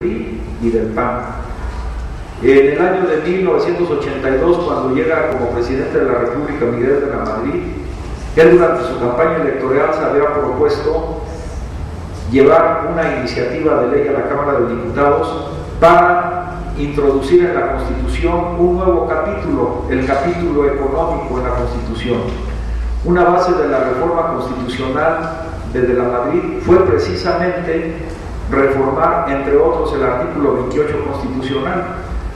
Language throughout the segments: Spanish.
y del PAN. En el año de 1982, cuando llega como presidente de la República Miguel de la Madrid, él durante su campaña electoral se había propuesto llevar una iniciativa de ley a la Cámara de Diputados para introducir en la Constitución un nuevo capítulo, el capítulo económico en la Constitución. Una base de la reforma constitucional desde la Madrid fue precisamente reformar, entre otros, el artículo 28 constitucional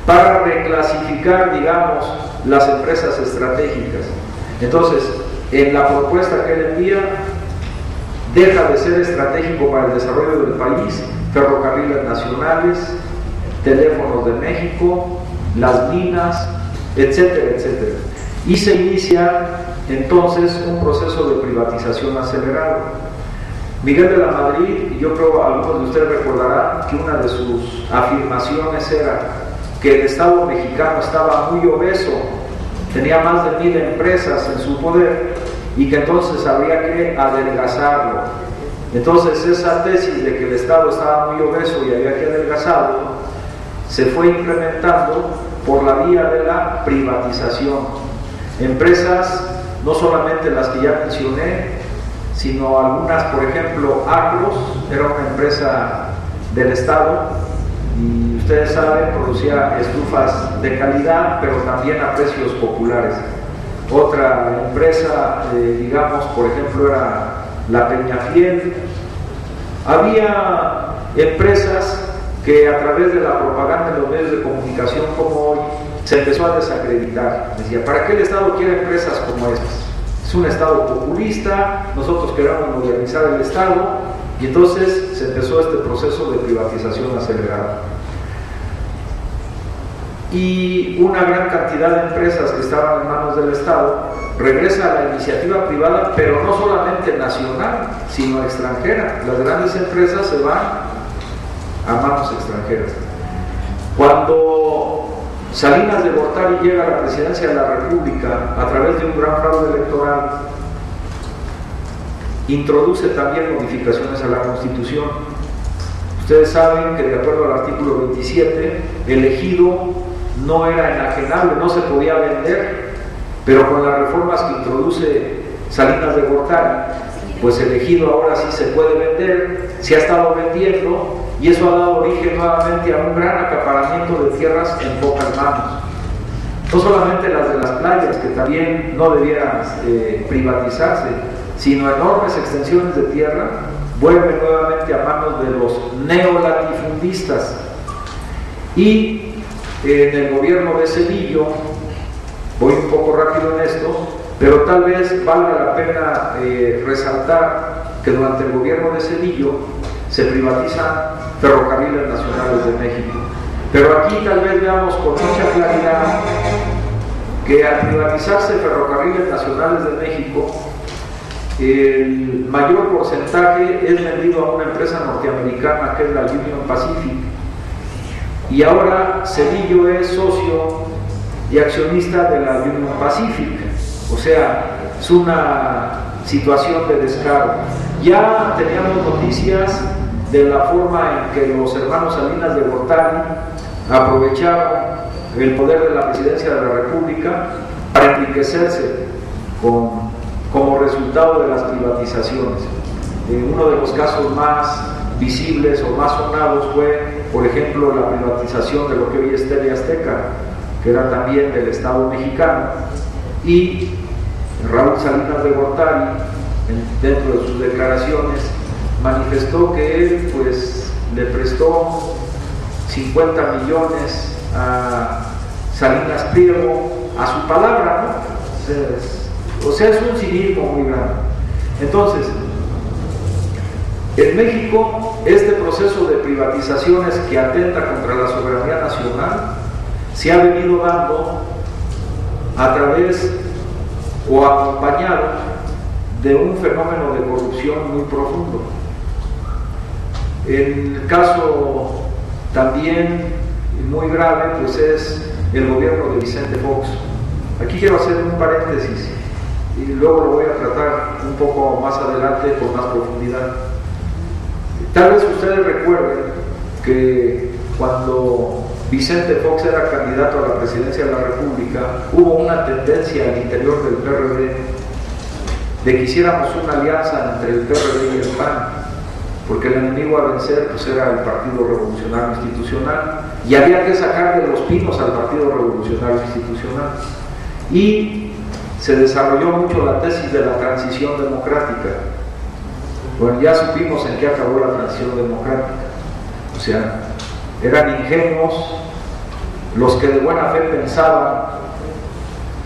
para reclasificar, digamos, las empresas estratégicas. Entonces, en la propuesta que él envía, deja de ser estratégico para el desarrollo del país, ferrocarriles nacionales, teléfonos de México, las minas, etcétera, etcétera. Y se inicia entonces un proceso de privatización acelerado. Miguel de la Madrid, y yo creo algunos de ustedes recordarán que una de sus afirmaciones era que el Estado mexicano estaba muy obeso, tenía más de 1000 empresas en su poder y que entonces habría que adelgazarlo. Entonces esa tesis de que el Estado estaba muy obeso y había que adelgazarlo se fue implementando por la vía de la privatización. Empresas, no solamente las que ya mencioné, sino algunas, por ejemplo, Agros, era una empresa del Estado y ustedes saben, producía estufas de calidad, pero también a precios populares. Otra empresa, digamos, por ejemplo, era la Peñafiel. Había empresas que a través de la propaganda de los medios de comunicación como hoy se empezó a desacreditar. Decía, ¿para qué el Estado quiere empresas como estas? Es un Estado populista, nosotros queremos modernizar el Estado, y entonces se empezó este proceso de privatización acelerada. Y una gran cantidad de empresas que estaban en manos del Estado regresa a la iniciativa privada, pero no solamente nacional, sino extranjera. Las grandes empresas se van a manos extranjeras. Cuando Salinas de Gortari llega a la presidencia de la República a través de un gran fraude electoral, introduce también modificaciones a la Constitución. Ustedes saben que de acuerdo al artículo 27, el ejido no era enajenable, no se podía vender, pero con las reformas que introduce Salinas de Gortari, pues el ejido ahora sí se puede vender, se ha estado vendiendo, y eso ha dado origen nuevamente a un gran acaparamiento de tierras en pocas manos. No solamente las de las playas, que también no debieran privatizarse, sino enormes extensiones de tierra vuelven nuevamente a manos de los neolatifundistas. Y en el gobierno de Zedillo, voy un poco rápido en esto, pero tal vez valga la pena resaltar que durante el gobierno de Zedillo se privatizan ferrocarriles nacionales de México. Pero aquí tal vez veamos con mucha claridad que al privatizarse ferrocarriles nacionales de México, el mayor porcentaje es vendido a una empresa norteamericana que es la Union Pacific, y ahora Zedillo es socio y accionista de la Union Pacific. O sea, es una situación de descaro. Ya teníamos noticias de la forma en que los hermanos Salinas de Gortari aprovecharon el poder de la presidencia de la República para enriquecerse como resultado de las privatizaciones. Uno de los casos más visibles o más sonados fue, por ejemplo, la privatización de lo que hoy es TV Azteca, que era también del Estado mexicano, y Raúl Salinas de Gortari, dentro de sus declaraciones, manifestó que él pues le prestó 50 millones a Salinas Pliego a su palabra, ¿no? O sea, es un cinismo muy grande. Entonces, en México, este proceso de privatizaciones que atenta contra la soberanía nacional se ha venido dando a través o acompañado de un fenómeno de corrupción muy profundo. El caso también muy grave pues es el gobierno de Vicente Fox. Aquí quiero hacer un paréntesis y luego lo voy a tratar un poco más adelante con más profundidad. Tal vez ustedes recuerden que cuando Vicente Fox era candidato a la presidencia de la República, hubo una tendencia al interior del PRD de que hiciéramos una alianza entre el PRD y el PAN, porque el enemigo a vencer pues era el Partido Revolucionario Institucional y había que sacar de los pinos al Partido Revolucionario Institucional. Y se desarrolló mucho la tesis de la transición democrática. Bueno, ya supimos en qué acabó la transición democrática. O sea, eran ingenuos los que de buena fe pensaban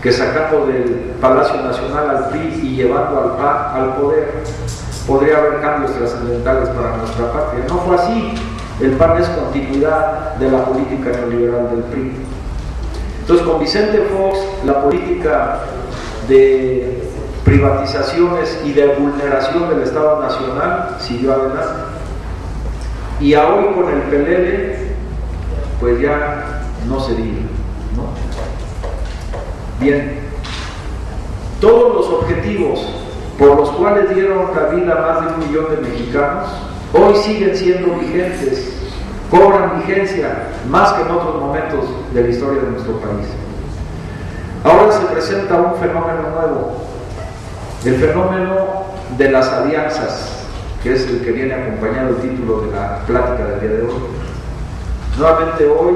que sacando del Palacio Nacional al PRI y llevando al PAN al poder podría haber cambios trascendentales para nuestra patria. No fue así. El PAN es continuidad de la política neoliberal del PRI. Entonces, con Vicente Fox, la política de privatizaciones y de vulneración del Estado Nacional siguió adelante. Y hoy con el PLL, pues ya no se diga, ¿no? Bien, todos los objetivos por los cuales dieron la vida a más de 1 millón de mexicanos, hoy siguen siendo vigentes, cobran vigencia más que en otros momentos de la historia de nuestro país. Ahora se presenta un fenómeno nuevo, el fenómeno de las alianzas, que es el que viene acompañado del título de la plática del día de hoy. Nuevamente hoy,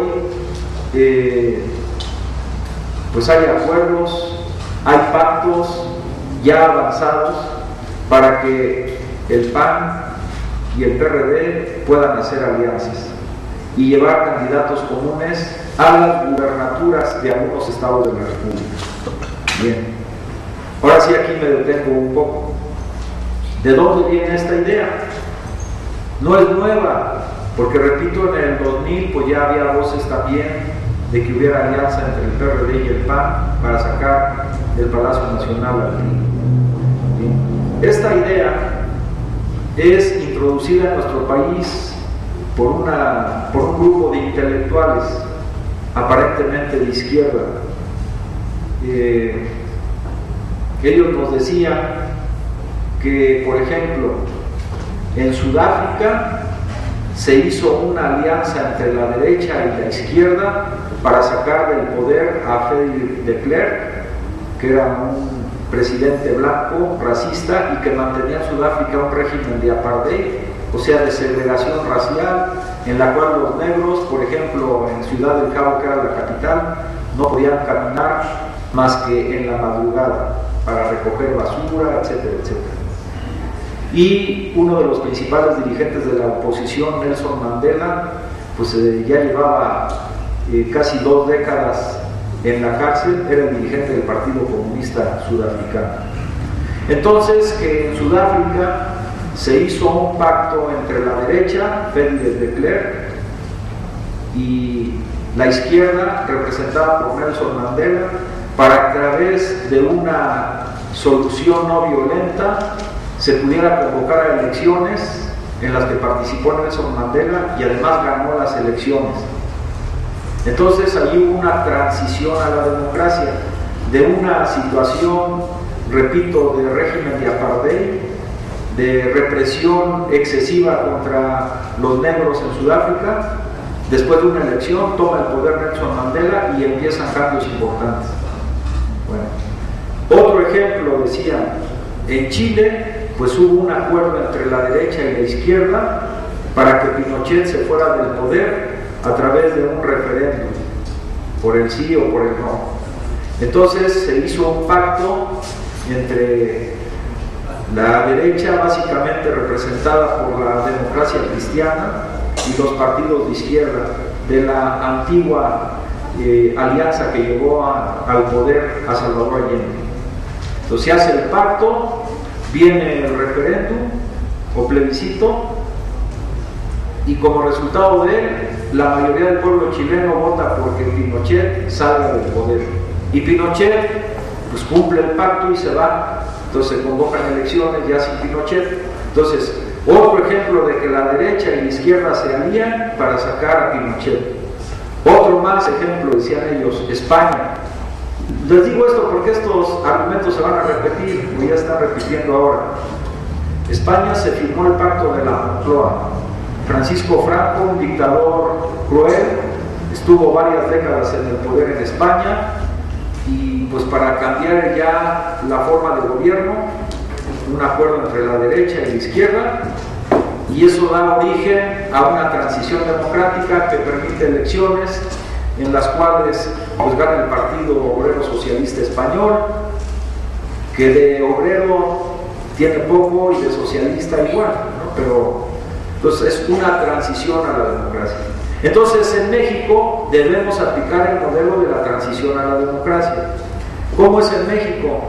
pues hay acuerdos, hay pactos ya avanzados para que el PAN y el PRD puedan hacer alianzas y llevar candidatos comunes a las gubernaturas de algunos estados de la República. Bien, ahora sí aquí me detengo un poco. ¿De dónde viene esta idea? No es nueva, porque repito, en el 2000 pues ya había voces también de que hubiera alianza entre el PRD y el PAN para sacar del Palacio Nacional al PRI. Esta idea es introducida en nuestro país por un grupo de intelectuales aparentemente de izquierda. Ellos nos decían que, por ejemplo, en Sudáfrica se hizo una alianza entre la derecha y la izquierda para sacar del poder a Frédéric de Klerk, que era un presidente blanco, racista, y que mantenía en Sudáfrica un régimen de apartheid, o sea, de segregación racial, en la cual los negros, por ejemplo, en Ciudad del Cabo, que era la capital, no podían caminar más que en la madrugada para recoger basura, etcétera, etcétera. Y uno de los principales dirigentes de la oposición, Nelson Mandela, pues ya llevaba casi 2 décadas en la cárcel, era el dirigente del Partido Comunista Sudafricano. Entonces, que en Sudáfrica se hizo un pacto entre la derecha, Frédéric de Klerk, y la izquierda, representada por Nelson Mandela, para que a través de una solución no violenta se pudiera convocar a elecciones en las que participó Nelson Mandela y además ganó las elecciones. Entonces allí hubo una transición a la democracia, de una situación, repito, de régimen de apartheid, de represión excesiva contra los negros en Sudáfrica. Después de una elección toma el poder Nelson Mandela y empiezan cambios importantes. Bueno, otro ejemplo, decía, en Chile pues hubo un acuerdo entre la derecha y la izquierda para que Pinochet se fuera del poder a través de un referéndum, por el sí o por el no. Entonces se hizo un pacto entre la derecha, básicamente representada por la democracia cristiana, y los partidos de izquierda de la antigua alianza que llevó al poder a Salvador Allende. Entonces se hace el pacto, viene el referéndum o plebiscito, y como resultado de él, la mayoría del pueblo chileno vota porque Pinochet salga del poder. Y Pinochet pues cumple el pacto y se va. Entonces se convocan elecciones ya sin Pinochet. Entonces, otro ejemplo de que la derecha y la izquierda se alían para sacar a Pinochet. Otro más ejemplo, decían ellos, España. Les digo esto porque estos argumentos se van a repetir, como ya están repitiendo ahora. España se firmó el pacto de la Moncloa, Francisco Franco, un dictador cruel, estuvo varias décadas en el poder en España y pues para cambiar ya la forma de gobierno, un acuerdo entre la derecha y la izquierda, y eso da origen a una transición democrática que permite elecciones en las cuales pues gana el Partido Obrero Socialista Español, que de obrero tiene poco y de socialista igual, ¿no? Pero entonces es una transición a la democracia. Entonces en México debemos aplicar el modelo de la transición a la democracia. ¿Cómo es en México?